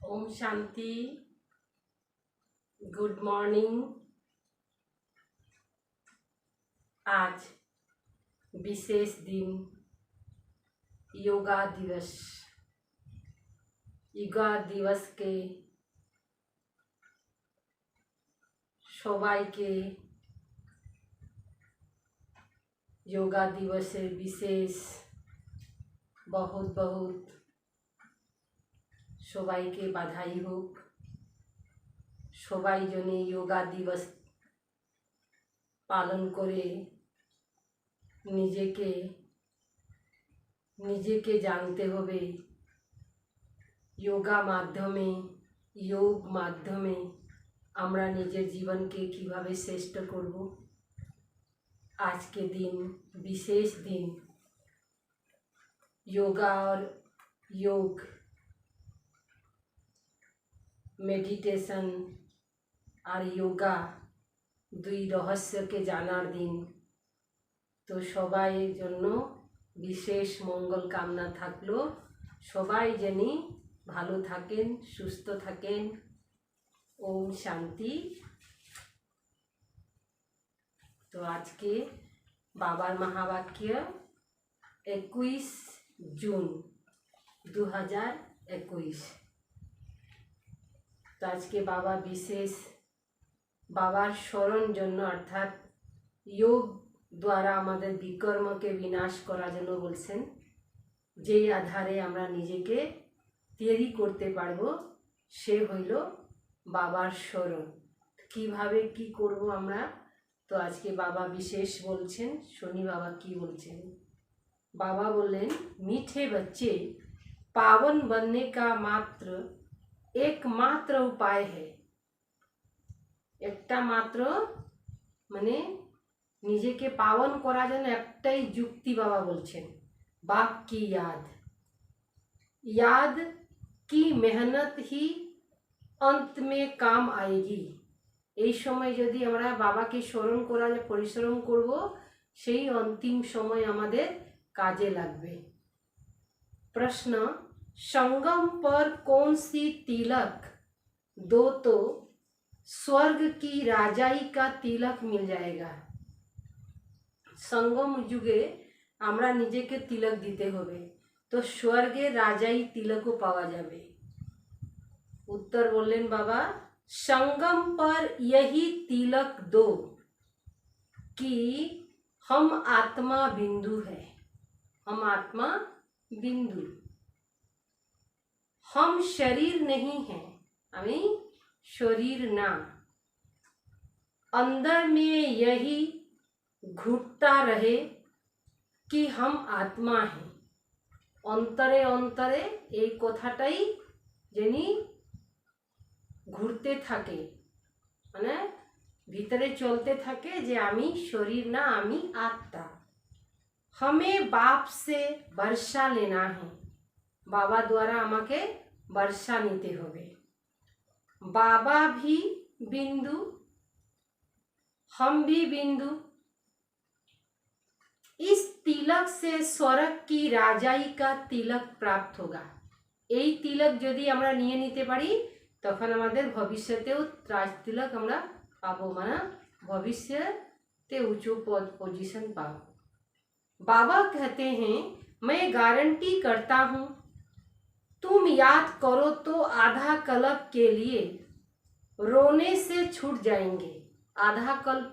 Om Shanti. Good morning. आज विशेष दिन योगा दिवस। योगा दिवस के সবাইকে योगा दिवसेर विशेष बहुत बहुत সবাইকে বাধাই হোক। সবাই যেন योगा दिवस পালন করে নিজেকে জানতে হবে योगा মাধ্যমে योग মাধ্যমে আমরা নিজের জীবনকে কিভাবে শ্রেষ্ঠ করব। आज के दिन विशेष दिन योगा और योग मेडिटेशन और योगा दुई रहस्य के जानार दिन। तो सबाई जन्य विशेष मंगल कामना थाकलो। सबाई जेनी भालो थाकेन सुस्थ थाकेन। ओम शांति। तो आज के बाबार महावाक्य 21 जून 2021। तो आज के बाबा विशेष बाबार स्मरण जन्य अर्थात योग द्वारा आमादेर विकर्म के विनाश करार जन्य बोलছেন। जे आधारे आमरा निजेके तैयारी करते पारबो से हইল बाबार स्मरण। किभाবে কি করব আমরা। तो आज के बाबा विशेष बोलছেন। शनि बाबा की बोलছেন। बाबा बोलें मीठे बच्चे पावन बनने का मात्र एकमात्र उपाय है। एकटा मात्र माने निजेके पावन करार जन्य एकटाई जुक्ति बाबा बोलছেন। बाप की याद की मेहनत ही अंत में काम आएगी। এই সময় যদি আমরা বাবাকে স্মরণ করার পরিশ্রম করব সেই अंतिम समय আমাদের কাজে লাগবে। प्रश्न संगम पर कौन सी तिलक दो तो स्वर्ग की राजाई का तिलक मिल जाएगा। संगम जुगे আমরা নিজেকে तिलक দিতে হবে तो स्वर्गের রাজাই तिलकও পাওয়া যাবে। उत्तर बोलें बाबा संगम पर यही तिलक दो कि हम आत्मा बिंदु है। हम आत्मा बिंदु, हम शरीर नहीं है। हमें शरीर ना। अंदर में यही घुटता रहे कि हम आत्मा हैं। अंतरे अंतरे এই কথাটাই যেনি घुरते थाके माने भीतरे चलते थाके जे आमी शरीर ना आमी आत्मा। हमें बाप से वर्षा लेना है। बाबा द्वारा आमाके वर्षा नीते होबे। बाबा भी बिंदु हम भी बिंदु। इस तिलक से स्वर्ग की राजाई का तिलक प्राप्त होगा। এই तिलक यदि আমরা নিয়ে নিতে পারি तखन आमादेर भविष्यतेও राज तिलक आमरा पाबो। माना भविष्यते उच्च पद पोजिशन पाबो। बाबा कहते हैं मैं गारंटी करता हूँ तुम याद करो तो आधा कल्प के लिए रोने से छूट जाएंगे। आधा कल्प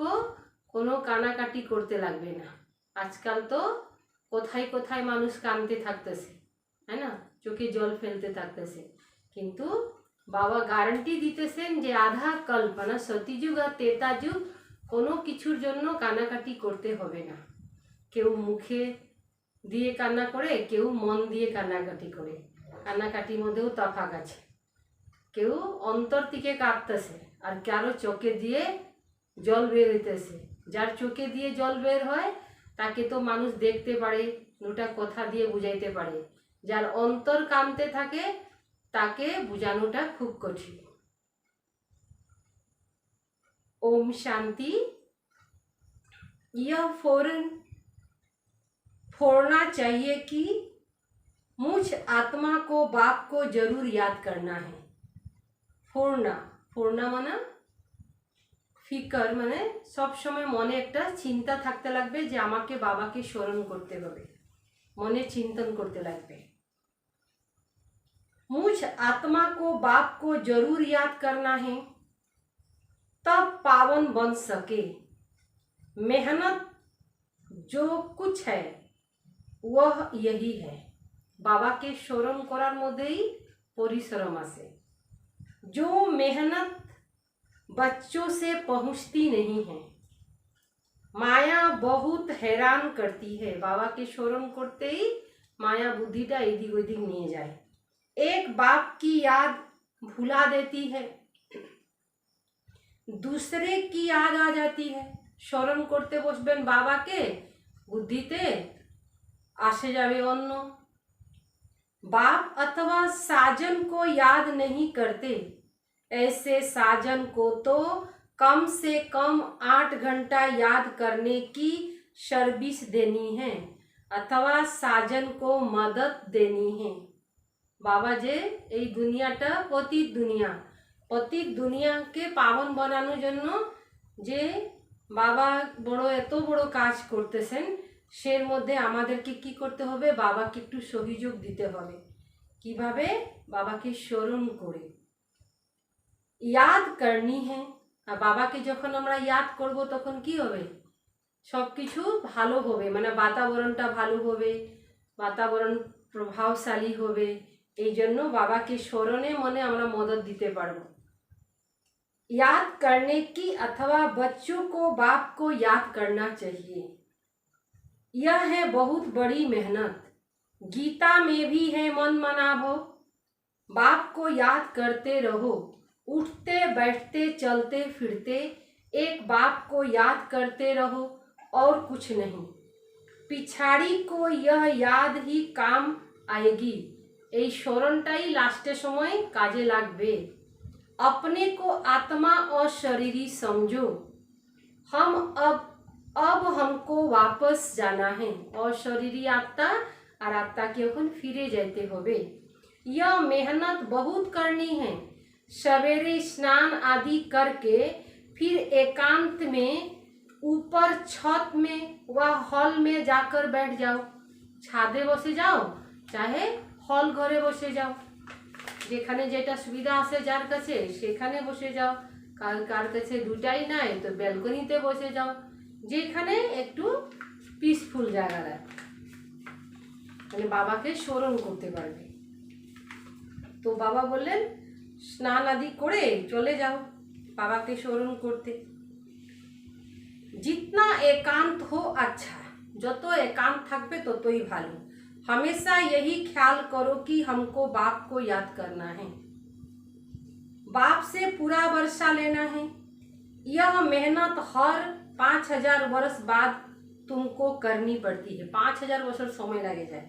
कोनो कानाकाटी करते लागबे ना। आजकल तो कोथाय कोथाय मानुष कानते थाकतेছে, है ना, चोखे जल फेलते थाकतेছে। किन्तु बाबा गारंटी दीतेছেন যে आधा कल्प ना सतीजुग और त्रेता जुग कोनो किछुर जन्य कानाकाटी करते होबे ना। केउ मुखे दिए कान्ना करे, केउ मन दिए कान्नाकाटी करे। कान्नाकाटिर मध्येও तफात आछे। केउ अंतर थेके काঁদতেছে আর কারো চোখে দিয়ে জল বের হইতেছে। যার চোখে দিয়ে জল বের হয় তাকে তো মানুষ দেখতে পারে, দুটা কথা দিয়ে বুঝাইতে পারে। যার অন্তর কাঁদতে থাকে ताके बुझानोटा खूब कठिन। ओम शांति। यह फौरन फोड़ना चाहिए कि मुझ आत्मा को बाप को जरूर याद करना है। फोड़ना फोड़ना माना ফিকর মানে সব সময় মনে একটা চিন্তা থাকতে লাগবে যে আমাকে বাবাকে স্মরণ করতে হবে, মনে চিন্তন করতে লাগবে। मुझ आत्मा को बाप को जरूर याद करना है तब पावन बन सके। मेहनत जो कुछ है वह यही है। बाबा के स्मरण करार मध्येই परिश्रम आसे। जो मेहनत बच्चों से पहुँचती नहीं है, माया बहुत हैरान करती है। बाबा के स्मरण करते ही माया बुद्धिटा एदिक ओदिक निये जाए। एक बाप की याद भुला देती है, दूसरे की याद आ जाती है। स्मरण करते बसबेन बाबा के, बुद्धिते आसे जाबे अन्य। बाप अथवा साजन को याद नहीं करते, ऐसे साजन को तो कम से कम 8 घंटा याद करने की सर्विस देनी है अथवा साजन को मदद देनी है। बाबा जे এই দুনিয়াটা অতীত দুনিয়াকে পাবন বানানোর জন্য যে বাবা বড় এত বড় কাজ করতেছেন, সের মধ্যে আমাদেরকে কি করতে হবে? বাবাকে একটু সহযোগ দিতে হবে। কিভাবে? বাবাকে স্মরণ করে याद करनी है। আর বাবাকে যখন আমরা ইয়াদ করব তখন কি হবে? সব কিছু ভালো হবে, মানে বাতাবরণটা ভালো হবে, বাতাবরণ প্রভাবশালী হবে। এই জন্য বাবাকে স্মরণে মনে আমরা মদত দিতে পারব। याद करने की अथवा बच्चों को बाप को याद करना चाहिए, यह है बहुत बड़ी मेहनत। गीता में भी है मन मनाभो। बाप को याद करते रहो, उठते बैठते चलते फिरते एक बाप को याद करते रहो और कुछ नहीं। पिछाड़ी को यह याद ही काम आएगी। এই স্মরণটাই লাস্টের সময় কাজে লাগবে। अपने को आत्मा और शरीरी समझो। हम अब हमको वापस जाना है और शरीरी आत्मा और आत्मा के এখন ফিরে যেতে হবে। यह मेहनत बहुत करनी है। सवेरे स्नान आदि करके फिर एकांत में ऊपर छत में व हॉल में जाकर बैठ जाओ। छादे बसे जाओ चाहे हॉल घरे बसे जाओ, যেখানে যেটা সুবিধা আছে যার কাছে সেখানে বসে যাও। কার কাছে দুটাই নাই তো ব্যালকনিতে বসে যাও, যেখানে একটু পিসফুল জায়গা, মানে বাবাকে স্মরণ করতে পারবে। তো বাবা বললেন স্নান আদি করে চলে যাও বাবাকে স্মরণ করতে। जितना एकांत हो अच्छा, যত एकांत থাকবে ততই ভালো। हमेशा यही ख्याल करो कि हमको बाप को याद करना है, बाप से पूरा वर्षा लेना है। यह मेहनत हर 5000 वर्ष बाद तुमको करनी पड़ती है। 5000 वर्ष समय लगे जाए।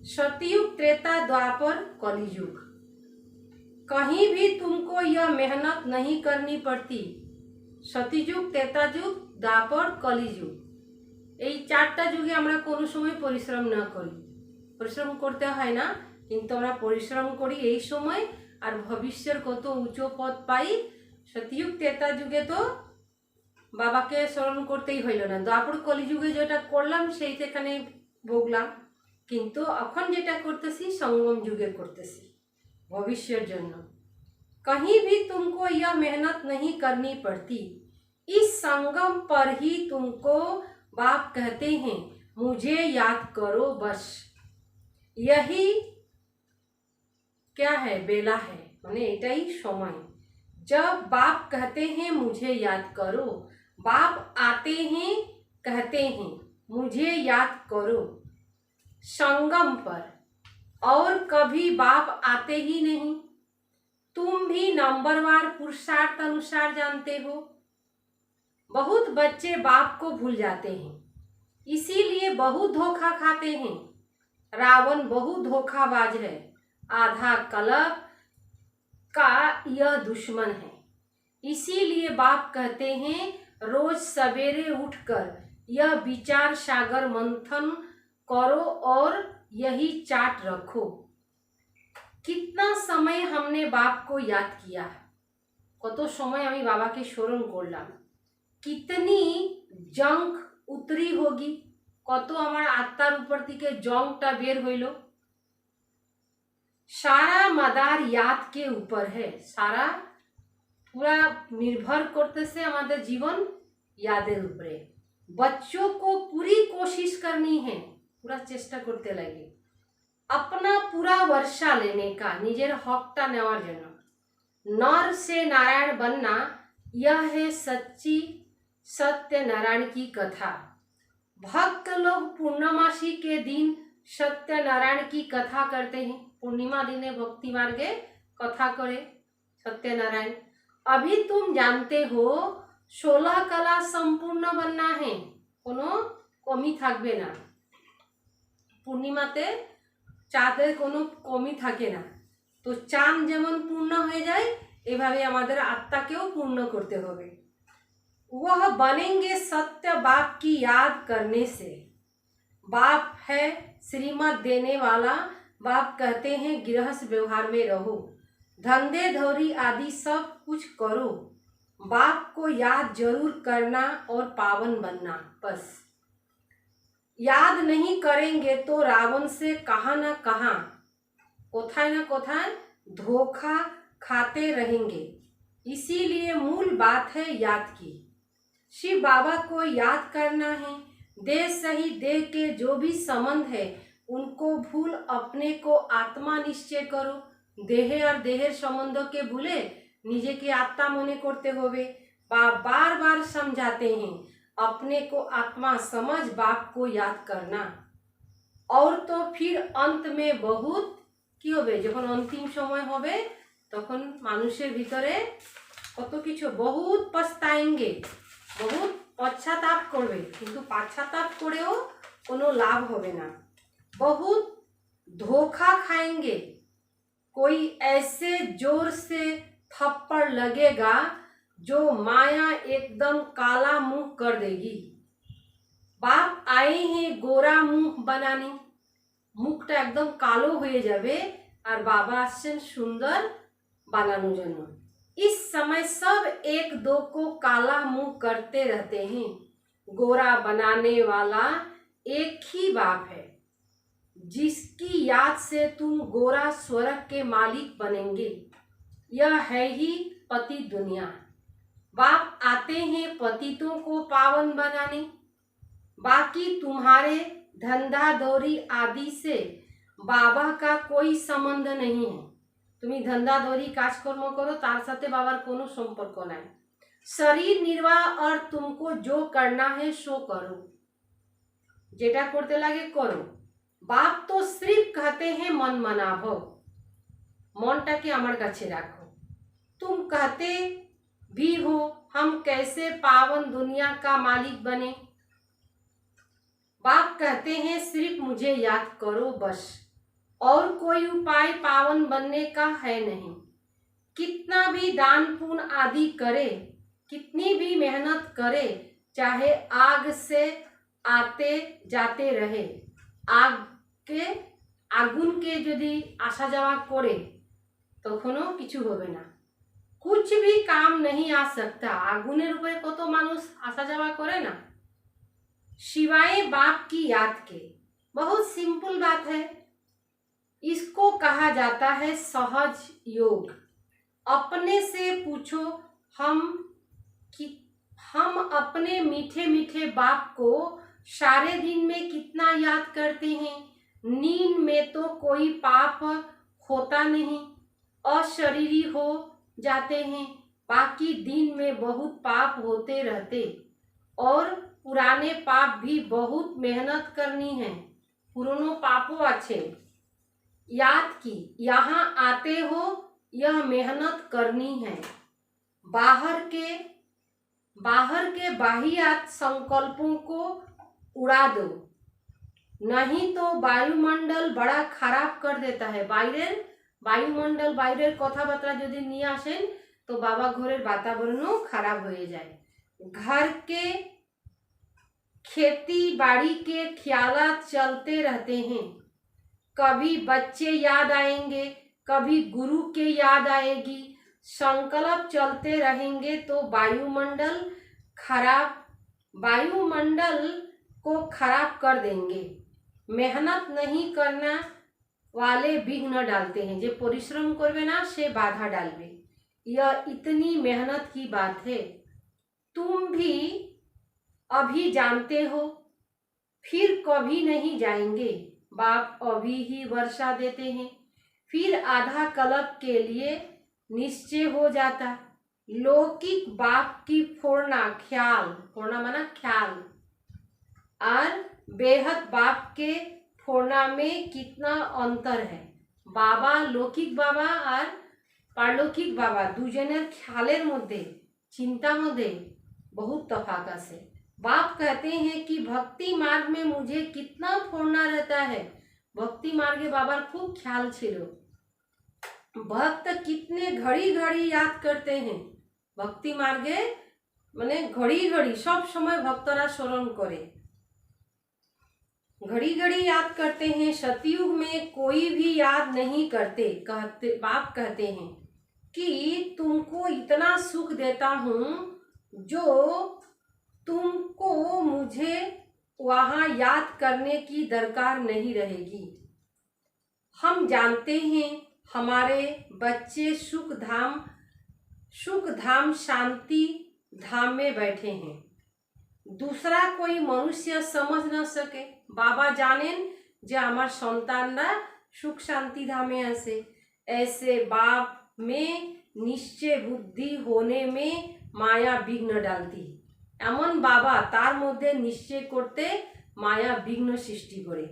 सतयुग, त्रेता, द्वापर, कलियुग, कहीं भी तुमको यह मेहनत नहीं करनी पड़ती। सतयुग, त्रेता युग, द्वापर, कलियुग, এই 4টা যুগে আমরা কোনো সময় পরিশ্রম না করি। পরিশ্রম করতে হয় না, কিন্তু আমরা পরিশ্রম করি এই সময় আর ভবিষ্যের কত উচ্চ পদ পাই। সতযুগ ত্রেতা যুগে তো বাবাকে স্মরণ করতেই হইল না, দ্বাপর কলিযুগে যেটা করলাম সেই সেখানে ভোগলাম, কিন্তু এখন যেটা করতেছি সঙ্গম যুগে করতেছি ভবিষ্যের জন্য। कहीं भी तुमको यह मेहनत नहीं करनी पड़ती, इस संगम पर ही तुमको बाप कहते हैं मुझे याद करो बस। यही क्या है? बेला है, माने एटाई समय जब बाप कहते हैं मुझे याद करो। बाप आते हैं कहते हैं मुझे याद करो संगम पर, और कभी बाप आते ही नहीं। तुम भी नंबरवार पुरुषार्थ अनुसार जानते हो। बहुत बच्चे बाप को भूल जाते हैं, इसीलिए बहुत धोखा खाते हैं। रावण बहुत धोखाबाज है, आधा कलप का यह दुश्मन है। इसीलिए बाप कहते हैं रोज सवेरे उठकर यह विचार सागर मंथन करो और यही चाट रखो। कितना समय हमने बाप को याद किया, কত সময় আমি বাবাকে স্মরণ করলাম, কিতনি জঙ্ক উতরি হোগি, কত আমার আত্মার উপর থেকে জঙ্কটা বের হইল। सारा मदार याद के ऊपर है, सारा पूरा निर्भर करतेছে আমাদের জীবন यादेर উপরে। बच्चों को पूरी कोशिश करनी है, पूरा চেষ্টা করতে লাগে अपना पूरा वर्षा लेने का, নিজের হকটা নেওয়ার জন্য। नर से नारायण बनना, यह है सच्ची सत्यनारायण की कथा। भक्त लोग पूर्णमासी के दिन सत्यनारायण की कथा करते हैं, पूर्णिमा दिने भक्ति मार्गे कथा करे सत्यनारायण। अभी तुम जानते हो 16 कला संपूर्ण बनना है, कोनो कमी থাকবে না। পূর্ণিমাতে চাঁদের কোনো কমি থাকে না, তো চাঁদ যেমন পূর্ণ হয়ে যায় এভাবে আমাদের আত্মাকেও পূর্ণ করতে হবে। वह बनेंगे सत्य बाप की याद करने से। बाप है श्रीमत देने वाला, बाप कहते हैं गृहस्थ व्यवहार में रहो, धंधे धौरी आदि सब कुछ करो, बाप को याद जरूर करना और पावन बनना। बस याद नहीं करेंगे तो रावण से कहाँ न कहाँ, कोथाय न कोथाय धोखा खाते रहेंगे। इसीलिए मूल बात है याद की। शिव बाबा को याद करना है, देह सही देह के जो भी संबंध है उनको भूल अपने को आत्मा निश्चय करो। देहे और देहेर সম্বন্ধকে ভুলে নিজেকে আত্মা মনে করতে হবে। बार बार समझाते हैं, अपने को आत्मा समझ बाप को याद करना। और तो फिर अंत में बहुत কি হবে, যখন অন্তিম সময় হবে তখন মানুষের ভিতরে কত কিছু বহুত পস্তাएंगे, বহুত পশ্চাতাপ করবে, কিন্তু পশ্চাতাপ করেও কোনো লাভ হবে না। बहुत धोखा खाएंगे, कोई ऐसे जोर से थप्पड़ लगेगा जो माया एकदम काला मुंह कर देगी। बाप आए हैं गोरा मुंह बनाने, মুখটা একদম কালো হয়ে যাবে আর বাবা আসছেন সুন্দর বানানোর জন্য। इस समय सब एक दो को काला मुंह करते रहते हैं, गोरा बनाने वाला एक ही बाप है, जिसकी याद से तुम गोरा स्वर्ग के मालिक बनेंगे। यह है ही पति दुनिया। बाप आते हैं पतितों को पावन बनाने, बाकी तुम्हारे धंधा दौरी आदि से बाबा का कोई संबंध नहीं है। তুমি धंधा दौरी কাজকর্ম করো, তার সাথে বাবার কোনো সম্পর্ক নাই। शरीर निर्वाह और तुमको जो करना है सो करो, যেটা করতে লাগে করো। बाप तो सिर्फ कहते हैं मन मनाभो, মনটাকে আমার কাছে রাখো। तुम कहते भी हो हम कैसे पावन दुनिया का मालिक बने। बाप कहते हैं सिर्फ मुझे याद करो बस, और कोई उपाय पावन बनने का है नहीं। कितना भी दान पुण्य आदि करे, कितनी भी मेहनत करे, चाहे आग से आते जाते रहे, आग के आगुन के यदि आशा जावा करे तखनो किछु होबे ना, कुछ भी काम नहीं आ सकता। आगुनेर ऊपर कत मानुष आशा जावा करे ना, सिवाय बाप की याद के। बहुत सिंपल बात है, इसको कहा जाता है सहज योग। अपने से पूछो हम अपने मीठे मीठे बाप को सारे दिन में कितना याद करते हैं। नींद में तो कोई पाप होता नहीं, अशरीरी हो जाते हैं, बाकी दिन में बहुत पाप होते रहते, और पुराने पाप भी बहुत मेहनत करनी है, पुरानो पापो अच्छे। याद की यहाँ आते हो यह मेहनत करनी है। बाहर के बाहियात संकल्पों को उड़ा दो, नहीं तो वायुमंडल बड़ा खराब कर देता है। वायुमंडल বাইরের কথাবার্তা যদি নিয়ে আসেন তো বাবা ঘরের বাতাবরণও খারাপ হয়ে যায়। घर के खेती बाड़ी के ख्यालात चलते रहते हैं, कभी बच्चे याद आएंगे, कभी गुरु के याद आएगी, संकल्प चलते रहेंगे तो वायुमंडल को खराब कर देंगे। मेहनत नहीं करना वाले विघ्न डालते हैं, जो परिश्रम करवे ना से बाधा डालवे। यह इतनी मेहनत की बात है, तुम भी अभी जानते हो, फिर कभी नहीं जाएंगे। बाप अभी ही वर्षा देते हैं, फिर आधा कल्प के लिए निश्चय हो जाता। लौकिक बाप की फोड़ना माना ख्याल, और बेहद बाप के फोड़ना में कितना अंतर है। बाबा लौकिक बाबा और पारलौकिक बाबा दुजনের ख्यालेर मध्य चिंता मध्य बहुत तफात है। बाप कहते हैं कि भक्ति मार्ग में मुझे कितना फोड़ना रहता है। भक्ति मार्गे बाबार खूब ख्याल छिलो। भक्त कितने घड़ी घड़ी याद करते हैं। भक्ति मार्गे माने घड़ी घड़ी सब समय भक्तरा स्मरण करे, घड़ी घड़ी याद करते हैं। सतयुग में कोई भी याद नहीं करते। बाप कहते हैं कि तुमको इतना सुख देता हूँ जो तुमको मुझे वहाँ याद करने की दरकार नहीं रहेगी। हम जानते हैं हमारे बच्चे सुख धाम शांति धाम में बैठे हैं, दूसरा कोई मनुष्य समझ न सके। बाबा जानेन जे आमार सन्तानरा सुख शांति धामे आसे। ऐसे बाप में निश्चय बुद्धि होने में माया विघ्न डालती। एमन बाबा तार मध्य निश्चय करते माया विघ्न सृष्टि करे।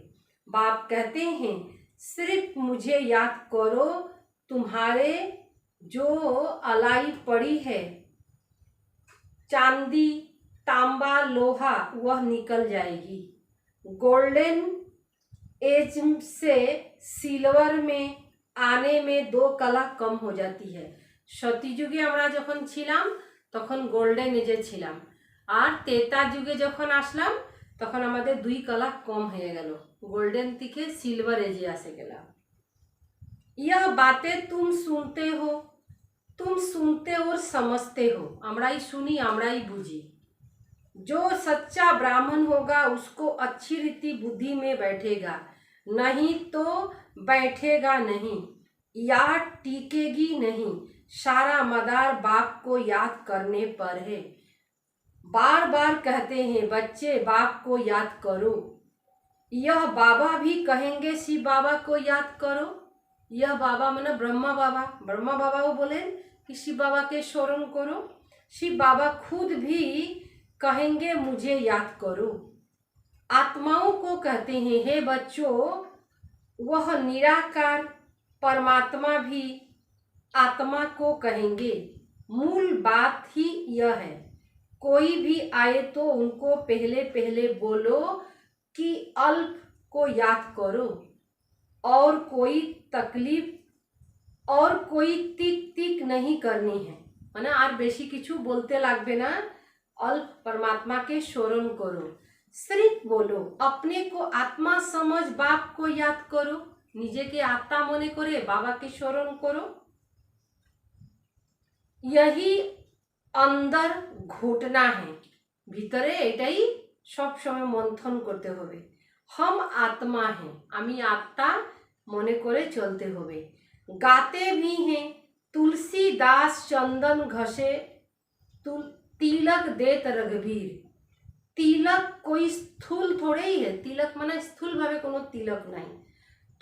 बाप कहते हैं सिर्फ मुझे याद करो, तुम्हारे जो अलाई पड़ी है चांदी तांबा लोहा वह निकल जाएगी। गोल्डन एज से सिल्वर में आने में 2 कला कम हो जाती है। सतीजुगे আমরা যখন ছিলাম তখন গোল্ডেন এজে ছিলাম, আর তেতা যুগে যখন আসলাম তখন আমাদের 2 कला कम হয়ে গেল, গোল্ডেন থেকে সিলভার এজে আসে গেলাম। यह बातें तुम सुनते और समझते हो। আমরাই শুনি আমরাই বুঝি। जो सच्चा ब्राह्मण होगा उसको अच्छी रीति बुद्धि में बैठेगा, नहीं तो बैठेगा नहीं, याद टिकेगी नहीं। सारा मदार बाप को याद करने पर है। बार बार कहते हैं बच्चे बाप को याद करो। यह बाबा भी कहेंगे शिव बाबा को याद करो। यह बाबा माने ब्रह्मा बाबा वो बोले कि शिव बाबा के स्मरण करो। शिव बाबा खुद भी कहेंगे मुझे याद करो। आत्माओं को कहते हैं हे बच्चों, वह निराकार परमात्मा भी आत्मा को कहेंगे। मूल बात ही यह है, कोई भी आए तो उनको पहले पहले बोलो कि अल्प को याद करो, और कोई तकलीफ और कोई तिक नहीं करनी है। माने आर बेशी किछु बोलते लागबे ना, अल्प परमात्मा के स्मरण करो। सिर्फ बोलो अपने को आत्मा समझ बाप को याद करो। निजे के आत्मा मने करे बाबा के स्मरण करो। यही अंदर घुटना है, भीतरे एटाई सब समय मंथन करते होबे। हम आत्मा हैं, आमी आत्मा मने करे चलते होबे। गाते भी हैं तुलसीदास चंदन घसे तिलक देत रघुवीर। तिलक कोई स्थूल थोड़े ही है, तिलक माने स्थूल भावे कोनो तिलक नहीं।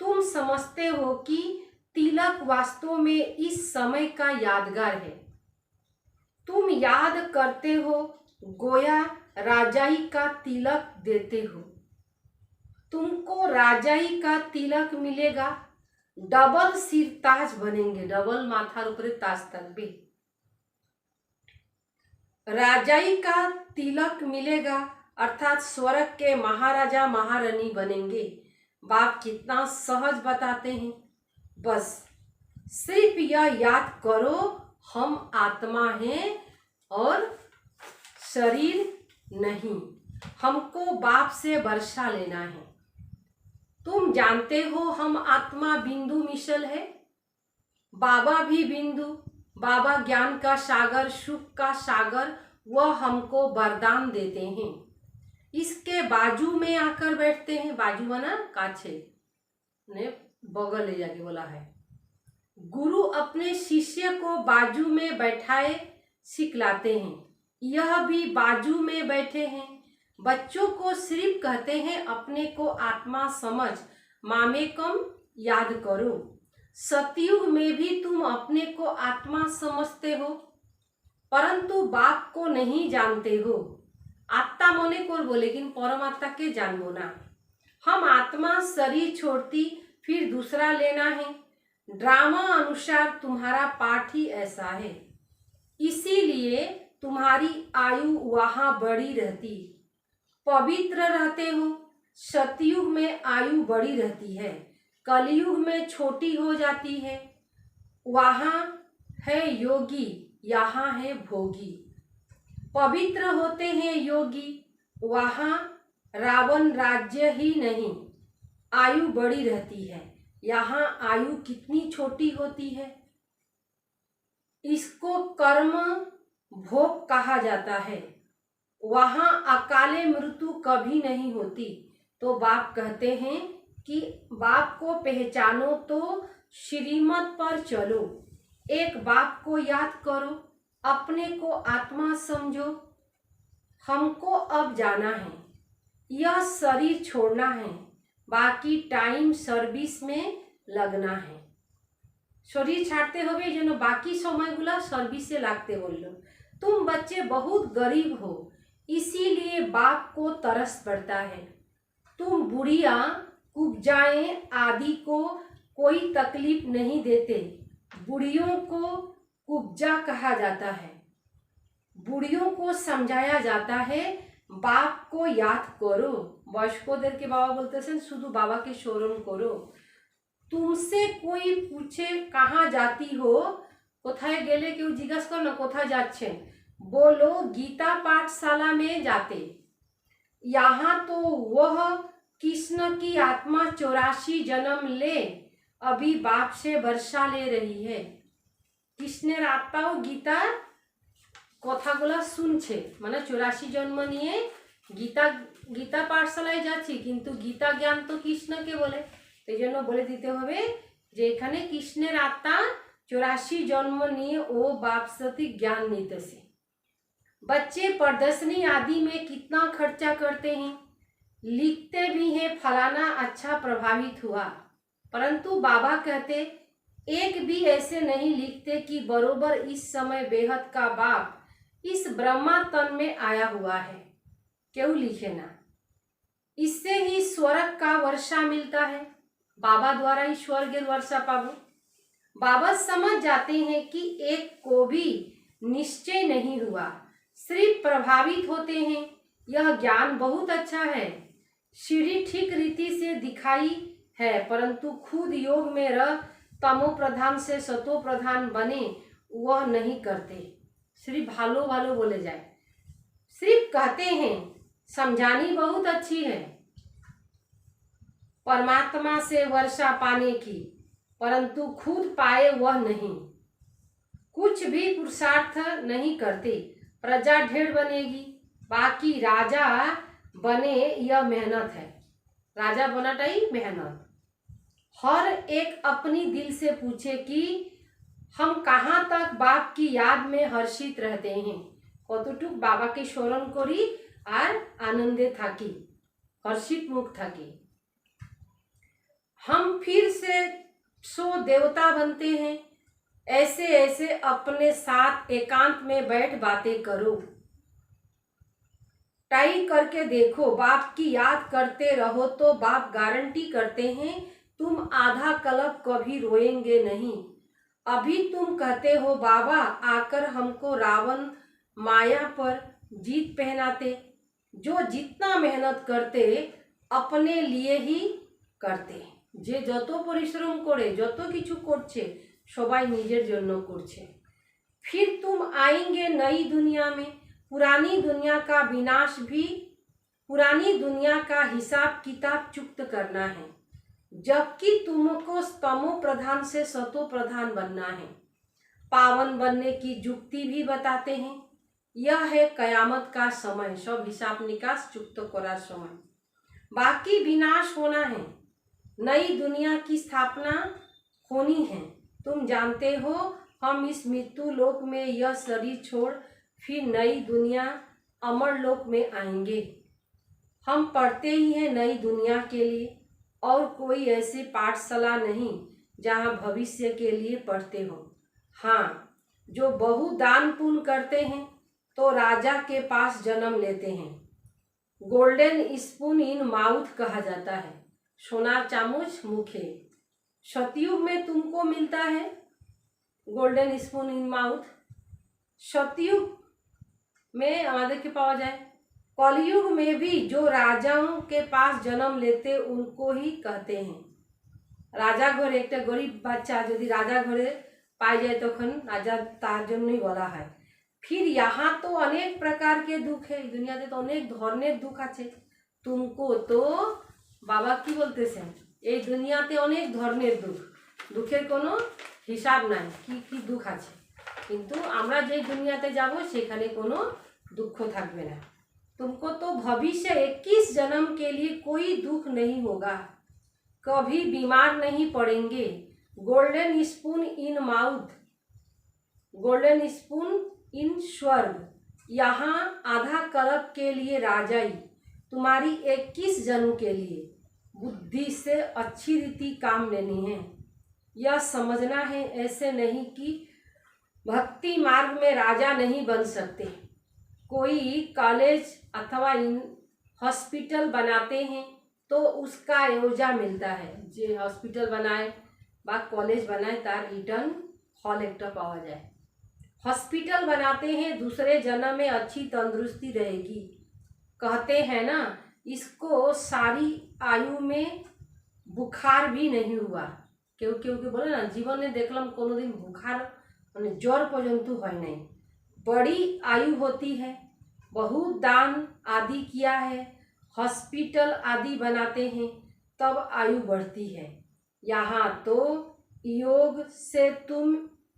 तुम समझते हो कि तिलक वास्तव में इस समय का यादगार है। तुम याद करते हो गोया राजाई का तिलक देते हो। तुमको राजाई का तिलक मिलेगा, डबल सिर ताज बनेंगे, डबल माथार ऊपर ताज থাকবে। राजाई का तिलक मिलेगा अर्थात स्वर्ग के महाराजा महारानी बनेंगे। बाप कितना सहज बताते हैं। बस सिर्फ यह याद करो हम आत्मा हैं और शरीर नहीं। हमको बाप से वर्षा लेना है। तुम जानते हो हम आत्मा बिंदु मिसल है, बाबा भी बिंदु, बाबा ज्ञान का सागर, सुख का सागर वह हमको वरदान देते हैं। इसके बाजू में आकर बैठते हैं, बाजू माना काछे ने बगल ले जाके बोला है। गुरु अपने शिष्य को बाजू में बैठाए सिखलाते हैं, यह भी बाजू में बैठे हैं। बच्चों को सिर्फ कहते हैं अपने को आत्मा समझ, मामेकम याद करो। सतयुग में भी तुम अपने को आत्मा समझते हो, परंतु बाप को नहीं जानते हो। आत्मा मने करबो लेकिन परमात्मा के जानबो ना। हम आत्मा शरीर छोड़ती फिर दूसरा लेना है। ड्रामा अनुसार तुम्हारा पाठ ही ऐसा है, इसीलिए तुम्हारी आयु वहाँ बड़ी रहती। पवित्र रहते हो, सतयुग में आयु बड़ी रहती है, कलयुग में छोटी हो जाती है। वहाँ है योगी, यहाँ है भोगी। पवित्र होते हैं योगी, वहाँ रावण राज्य ही नहीं, आयु बड़ी रहती है। यहाँ आयु कितनी छोटी होती है। इसको कर्म भोग कहा जाता है। वहाँ अकाले मृत्यु कभी नहीं होती। तो बाप कहते हैं कि बाप को पहचानो तो श्रीमत पर चलो। एक बाप को याद करो, अपने को आत्मा समझो। हमको अब जाना है, यह शरीर छोड़ना है, बाकी टाइम सर्विस में लगना है। शरीर छाड़ते होबे जेनो बाकी समयगुला सर्विसे लागते बोलो। तुम बच्चे बहुत गरीब हो, इसीलिए बाप को तरस पड़ता है। तुम बुढ़िया कुब्जाएं आदि को कोई तकलीफ नहीं देते। बुढ़ियों को कुब्जा कहा जाता है। बुढ़ियों को समझाया जाता है बाप को याद करो। बयस्कोदेर के बाबा बोलते हैं शुद्ध बाबा के स्मरण करो। तुमसे कोई पूछे कहाँ जाती हो, कोथाय गेले केउ जिज्ञास करो ना कोथाय जाच्छे, बोलो गीता पाठशाला में जाते। यहाँ तो वह कृष्ण की आत्मा 84 जन्म ले अभी बाप से वर्षा ले रही है। कृष्णेर आत्माओ गीता कथागुला सुनছে, মানে 84 जन्म নিয়ে गीता पाठशालाয় যাচ্ছি, কিন্তু गीता ज्ञान तो কৃষ্ণকে বলে। এই জন্য বলে দিতে হবে যে এখানে কৃষ্ণের আত্মা 84 जन्म নিয়ে ও বাপসতি ज्ञान নিতেছে। बच्चे प्रदर्शनी आदि में कितना खर्चा करते हैं, लिखते भी हैं फलाना अच्छा प्रभावित हुआ, परंतु बाबा कहते एक भी ऐसे नहीं लिखते कि बरोबर इस समय बेहद का बाप इस ब्रह्मा तन में आया हुआ है। क्यों लिखे ना, इससे ही स्वर्ग का वर्षा मिलता है। बाबा द्वारा ही स्वर्ग वर्षा पाबो। बाबा समझ जाते हैं कि एक को भी निश्चय नहीं हुआ, सिर्फ प्रभावित होते हैं। यह ज्ञान बहुत अच्छा है। सीढ़ी ठीक रीति से दिखाई है, परंतु खुद योग में रह तमो प्रधान से सतो प्रधान बने वह नहीं करते। सिर्फ भालो भालो बोले जाए, सिर्फ कहते हैं। समझानी बहुत अच्छी है परमात्मा से वर्षा पाने की, परंतु खुद पाए वह नहीं। कुछ भी पुरुषार्थ नहीं करते। प्रजा ढेर बनेगी, बाकी राजा बने यह मेहनत है। राजा बनाटाई मेहनत। हर एक अपनी दिल से पूछे कि हम कहाँ तक बाप की याद में हर्षित रहते हैं। कतटुक बाबा के स्मरण करी और आनंदे थाकी, हर्षित मुख थाकी। हम फिर से सो देवता बनते हैं। ऐसे ऐसे अपने साथ एकांत में बैठ बातें करो। ट्राई करके देखो, बाप की याद करते रहो तो बाप गारंटी करते हैं तुम आधा कल्प कभी रोएंगे नहीं। अभी तुम कहते हो बाबा आकर हमको रावण माया पर जीत पहनाते। जो जितना मेहनत करते अपने लिए ही करते। जे যত परिश्रम करे যত কিছু করছে সবাই নিজের জন্য করছে। फिर तुम आएंगे नई दुनिया में। पुरानी दुनिया का विनाश भी, पुरानी दुनिया का हिसाब किताब चुक्त करना है, जबकि तुमको तमो प्रधान से सतो प्रधान बनना है। पावन बनने की युक्ति भी बताते हैं। यह है कयामत का समय, सब हिसाब निकास चुक्त करार समय। बाकी विनाश होना है, नई दुनिया की स्थापना होनी है। तुम जानते हो हम इस मृत्यु लोक में यह शरीर छोड़ फिर नई दुनिया अमर लोक में आएंगे। हम पढ़ते ही हैं नई दुनिया के लिए, और कोई ऐसी पाठशाला नहीं जहाँ भविष्य के लिए पढ़ते हो। हाँ, जो बहु दान पुण्य करते हैं तो राजा के पास जन्म लेते हैं। गोल्डन स्पून इन माउथ कहा जाता है, सोना चामच मुखे। सतयुग में तुमको मिलता है गोल्डन स्पून इन माउथ, सतयुग में हमारे के पावा जाए। कलयुग में भी जो राजाओं के पास जन्म लेते उनको ही कहते हैं राजा घरे। एक गरीब बच्चा यदि राजा घरे पाई जाए तखन राजा तार जन्य बला है। फिर यहाँ तो अनेक प्रकार के दुख है, दुनियाते तो अनेक धरनेर दुख आछे। तुमको तो बाबा की बोलतेছেন এই দুনিয়াতে অনেক ধরনের দুঃখ, দুঃখের কোনো হিসাব নাই কি দুঃখ আছে, কিন্তু আমরা যে দুনিয়াতে যাব সেখানে কোনো दुख থাকবে না। तुमको तो भविष्य 21 जन्म के लिए कोई दुख नहीं होगा, कभी बीमार नहीं पड़ेंगे। Golden spoon in mouth, golden spoon in स्वर्ग। यहाँ आधा कल्प के लिए राजाई, तुम्हारी 21 जन्म के लिए बुद्धि से अच्छी रीति काम लेनी है। यह समझना है ऐसे नहीं कि भक्ति मार्ग में राजा नहीं बन सकते। कोई कॉलेज अथवा हॉस्पिटल बनाते हैं तो उसका एवजा मिलता है। जे हॉस्पिटल बनाए बा कॉलेज बनाए तार रिटर्न फल एक पावा जाए। हॉस्पिटल बनाते हैं दूसरे जन्म में अच्छी तंदुरुस्ती रहेगी। कहते हैं ना, इसको सारी आयु में बुखार भी नहीं हुआ। क्यों बोले ना जीवन में देखलम कोनो दिन बुखार माने ज्वर पर्यंत है नहीं। बड़ी आयु होती है, बहुत दान आदि किया है, हॉस्पिटल आदि बनाते हैं तब आयु बढ़ती है। यहाँ तो योग से तुम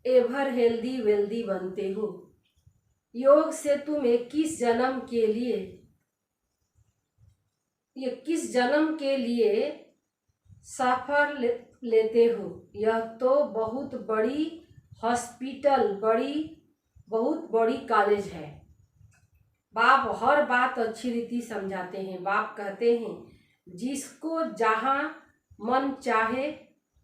एवर हेल्दी वेल्दी बनते हो। योग से तुम 21 जन्म के लिए सफर लेते हो। यह तो बहुत बड़ी हॉस्पिटल, बहुत बड़ी कॉलेज है। बाप हर बात अच्छी रीति समझाते हैं। बाप कहते हैं जिसको जहाँ मन चाहे,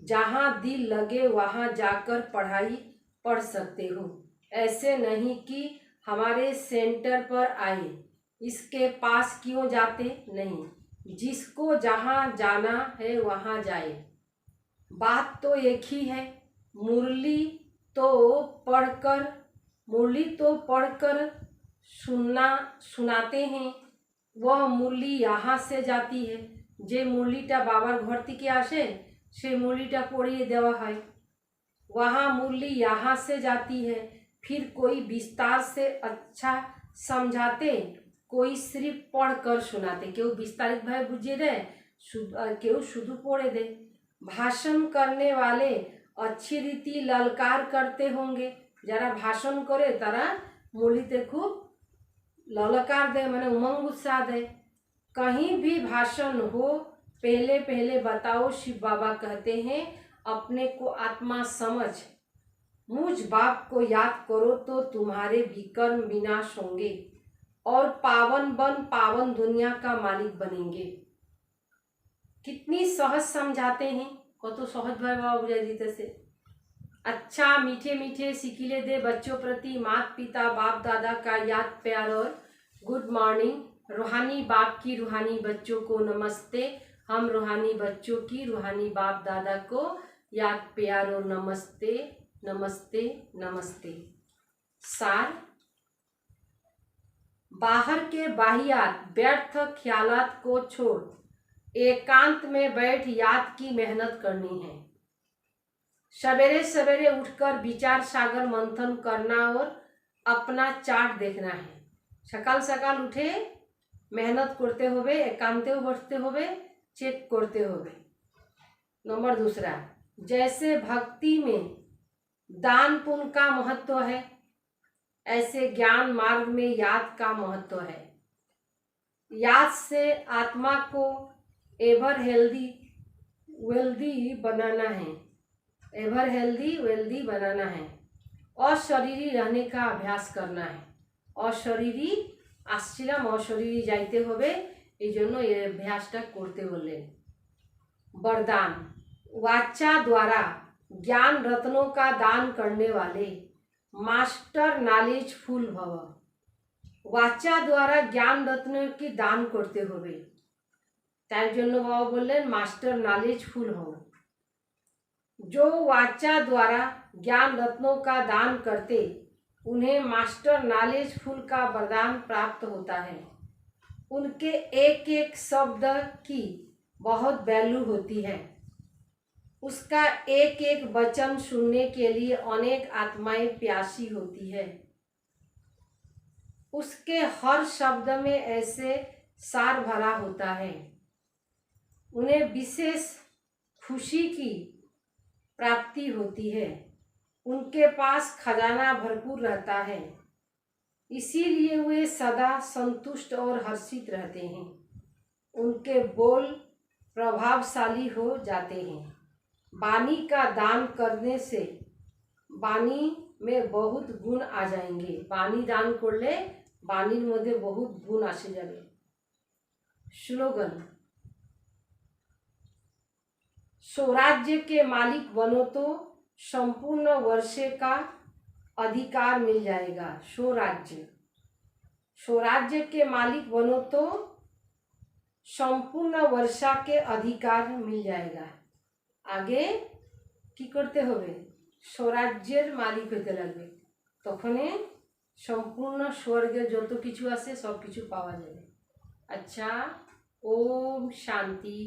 जहाँ दिल लगे वहाँ जाकर पढ़ाई पढ़ सकते हो। ऐसे नहीं कि हमारे सेंटर पर आए, इसके पास क्यों जाते नहीं। जिसको जहाँ जाना है वहाँ जाए। बात तो एक ही है। मुरली तो पढ़कर सुनाते हैं, वह मुरली यहाँ से जाती है। जे मुरलीटा बाबार घर থেকে আসে से मुरलीटा पढ़िए देवा है, वहाँ मुरली यहाँ से जाती है। फिर कोई विस्तार से अच्छा समझाते, कोई सिर्फ पढ़ कर सुनाते। क्यों विस्तारित भाई बुझिए दे, क्यों शुद्ध पढ़े दे। भाषण करने वाले अच्छी रीति ललकार करते होंगे। जरा भाषण करे तारा मुरलीते खूब ललकार दे, माने उमंग उत्साह दे। कहीं भी भाषण हो पहले पहले बताओ शिव बाबा कहते हैं अपने को आत्मा समझ, मुझ बाप को याद करो तो तुम्हारे विकर्म विनाश होंगे और पावन दुनिया का मालिक बनेंगे। कितनी सहज समझाते हैं, कत सहज भाई बाबा बुझाई दीते से। अच्छा मीठे मीठे सिकिले दे बच्चों प्रति माता पिता बाप दादा का याद प्यार और गुड मॉर्निंग। रूहानी बाप की रूहानी बच्चों को नमस्ते। हम रूहानी बच्चों की रूहानी बाप दादा को याद प्यार और नमस्ते नमस्ते नमस्ते। सार, बाहर के बाहियात व्यर्थ ख्यालात को छोड़ एकांत में बैठ याद की मेहनत करनी है। सवेरे सवेरे उठकर विचार सागर मंथन करना और अपना चार्ट देखना है। सकाल सकाल उठे मेहनत करते होवे, एकांते बैठते होवे, चेक करते होवे। नंबर दूसरा, जैसे भक्ति में दान पुण्य का महत्व है, ऐसे ज्ञान मार्ग में याद का महत्व है। याद से आत्मा को एवर हेल्दी वेल्दी बनाना है, एवर हेल्दी वेल्दी बनाना है। अशरीरी रहने का अभ्यास करना है। अशरीरी आसছিলাম अशरीरी যাইতে হবে, এই জন্য এই অভ্যাসটা করতে বললেন। वरदान, वाचा द्वारा ज्ञान रत्नों का दान करने वाले मास्टर नॉलेज फुल भव। वाचा द्वारा ज्ञान रत्न की दान करते होबे, तार जन्य बाबा बोलें मास्टर नॉलेज फुल हो। जो वाचा द्वारा ज्ञान रत्नों का दान करते उन्हें मास्टर नॉलेज फुल का वरदान प्राप्त होता है। उनके एक एक शब्द की बहुत वैल्यू होती है। उसका एक एक वचन सुनने के लिए अनेक आत्माएं प्यासी होती है। उसके हर शब्द में ऐसे सार भरा होता है। उन्हें विशेष खुशी की प्राप्ति होती है। उनके पास खजाना भरपूर रहता है, इसीलिए वे सदा संतुष्ट और हर्षित रहते हैं। उनके बोल प्रभावशाली हो जाते हैं। वाणी का दान करने से वाणी में बहुत गुण आ जाएंगे। वाणी दान करले वाणीर मध्य बहुत गुण आसे जाबे। स्लोगन, स्वराज्य के मालिक बनो तो संपूर्ण वर्षे का अधिकार मिल जाएगा। स्वराज्य, स्वराज्य के मालिक बनो तो संपूर्ण वर्षा के अधिकार मिल जाएगा। आगे की करते होबे, स्वराज्येर मालिक हইতে লাগবে, তখনই সম্পূর্ণ স্বর্গে যত কিছু আছে সব কিছু পাওয়া যাবে। अच्छा, ओम शांति।